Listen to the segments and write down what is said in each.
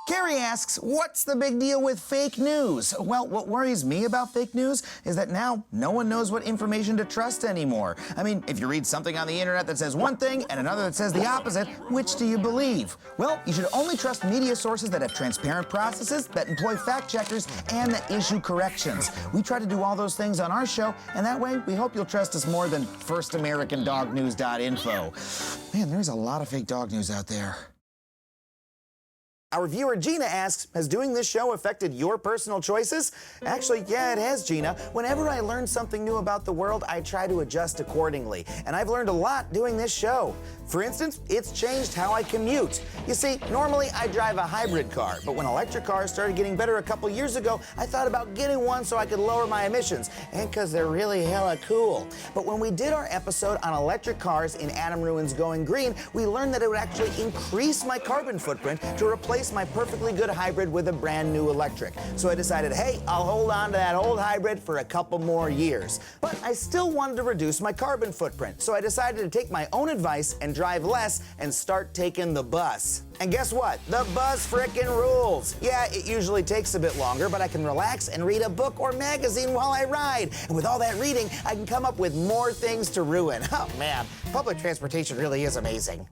Carrie asks, what's the big deal with fake news? Well, what worries me about fake news is that now no one knows what information to trust anymore. I mean, if you read something on the internet that says one thing and another that says the opposite, which do you believe? Well, you should only trust media sources that have transparent processes, that employ fact checkers, and that issue corrections. We try to do all those things on our show, and that way we hope you'll trust us more than firstamericanDogNews.info. Man, there's a lot of fake dog news out there. Our viewer Gina asks, has doing this show affected your personal choices? Actually, yeah, it has, Gina. Whenever I learn something new about the world, I try to adjust accordingly. And I've learned a lot doing this show. For instance, it's changed how I commute. You see, normally I drive a hybrid car, but when electric cars started getting better a couple years ago, I thought about getting one so I could lower my emissions, and because they're really hella cool. But when we did our episode on electric cars in Adam Ruins Going Green, we learned that it would actually increase my carbon footprint to replace my perfectly good hybrid with a brand new electric. So I decided, hey, I'll hold on to that old hybrid for a couple more years. But I still wanted to reduce my carbon footprint, so I decided to take my own advice and drive less and start taking the bus. And guess what? The bus frickin' rules. Yeah, it usually takes a bit longer, but I can relax and read a book or magazine while I ride. And with all that reading, I can come up with more things to ruin. Oh man, public transportation really is amazing.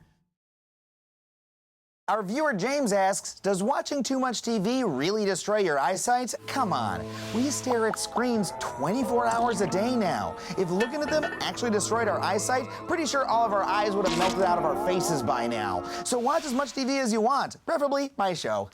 Our viewer James asks, does watching too much TV really destroy your eyesight? Come on, we stare at screens 24 hours a day now. If looking at them actually destroyed our eyesight, pretty sure all of our eyes would have melted out of our faces by now. So watch as much TV as you want, preferably my show.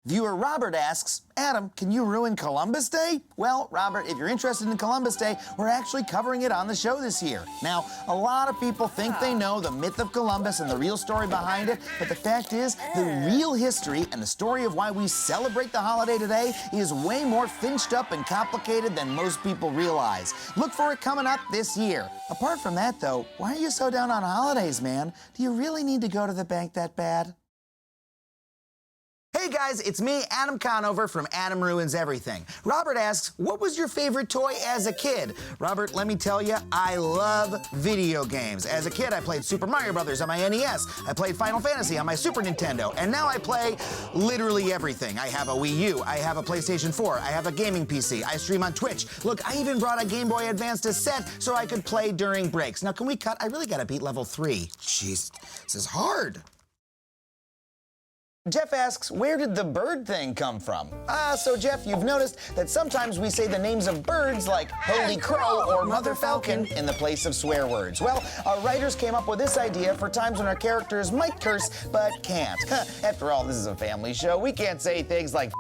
Viewer Robert asks, Adam, can you ruin Columbus Day? Well, Robert, if you're interested in Columbus Day, we're actually covering it on the show this year. Now, a lot of people think they know the myth of Columbus and the real story behind it, but the fact is, the real history and the story of why we celebrate the holiday today is way more finched up and complicated than most people realize. Look for it coming up this year. Apart from that, though, why are you so down on holidays, man? Do you really need to go to the bank that bad? Hey guys, it's me, Adam Conover from Adam Ruins Everything. Robert asks, what was your favorite toy as a kid? Robert, let me tell you, I love video games. As a kid, I played Super Mario Brothers on my NES. I played Final Fantasy on my Super Nintendo. And now I play literally everything. I have a Wii U, I have a PlayStation 4, I have a gaming PC, I stream on Twitch. Look, I even brought a Game Boy Advance cassette so I could play during breaks. Now, can we cut? I really gotta beat level 3. Jeez, this is hard. Jeff asks, where did the bird thing come from? So Jeff, you've noticed that sometimes we say the names of birds like Holy Crow or Mother Falcon in the place of swear words. Well, our writers came up with this idea for times when our characters might curse but can't. After all, this is a family show. We can't say things like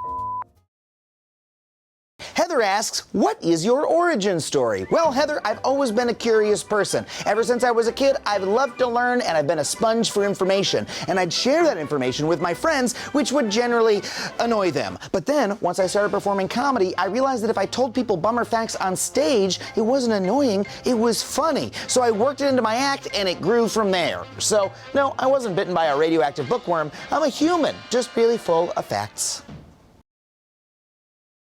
Heather asks, what is your origin story? Well, Heather, I've always been a curious person. Ever since I was a kid, I've loved to learn and I've been a sponge for information. And I'd share that information with my friends, which would generally annoy them. But then, once I started performing comedy, I realized that if I told people bummer facts on stage, it wasn't annoying, it was funny. So I worked it into my act and it grew from there. So, no, I wasn't bitten by a radioactive bookworm. I'm a human, just really full of facts.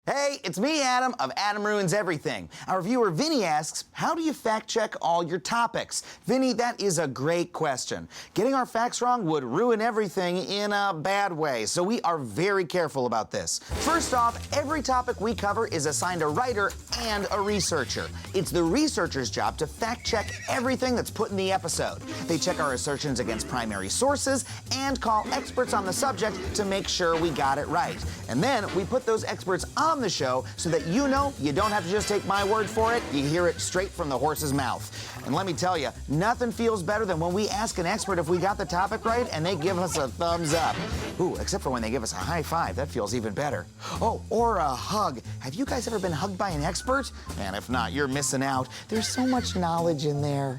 Hey, it's me, Adam, of Adam Ruins Everything. Our viewer Vinny asks, how do you fact check all your topics? Vinny, that is a great question. Getting our facts wrong would ruin everything in a bad way, so we are very careful about this. First off, every topic we cover is assigned a writer and a researcher. It's the researcher's job to fact check everything that's put in the episode. They check our assertions against primary sources and call experts on the subject to make sure we got it right. And then we put those experts on the show so that you know you don't have to just take my word for it, you hear it straight from the horse's mouth. And let me tell you, nothing feels better than when we ask an expert if we got the topic right and they give us a thumbs up. Ooh, except for when they give us a high five, that feels even better. Oh, or a hug. Have you guys ever been hugged by an expert? Man, if not, you're missing out. There's so much knowledge in there.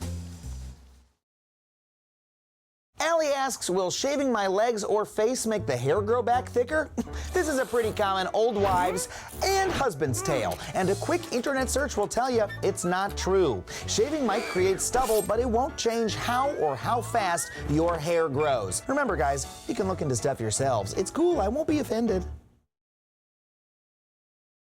Allie asks, will shaving my legs or face make the hair grow back thicker? This is a pretty common old wives' and husband's tale, and a quick internet search will tell you it's not true. Shaving might create stubble, but it won't change how or how fast your hair grows. Remember, guys, you can look into stuff yourselves. It's cool, I won't be offended.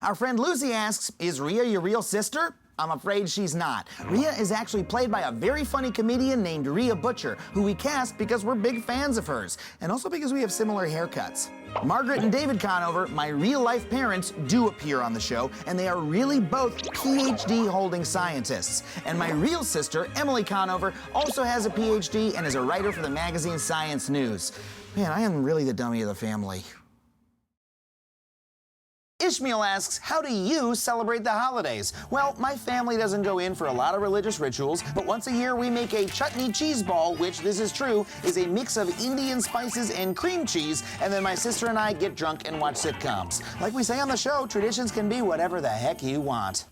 Our friend Lucy asks, is Rhea your real sister? I'm afraid she's not. Rhea is actually played by a very funny comedian named Rhea Butcher, who we cast because we're big fans of hers, and also because we have similar haircuts. Margaret and David Conover, my real-life parents, do appear on the show, and they are really both PhD-holding scientists. And my real sister, Emily Conover, also has a PhD and is a writer for the magazine Science News. Man, I am really the dummy of the family. Ishmael asks, how do you celebrate the holidays? Well, my family doesn't go in for a lot of religious rituals, but once a year we make a chutney cheese ball, which, this is true, is a mix of Indian spices and cream cheese, and then my sister and I get drunk and watch sitcoms. Like we say on the show, traditions can be whatever the heck you want.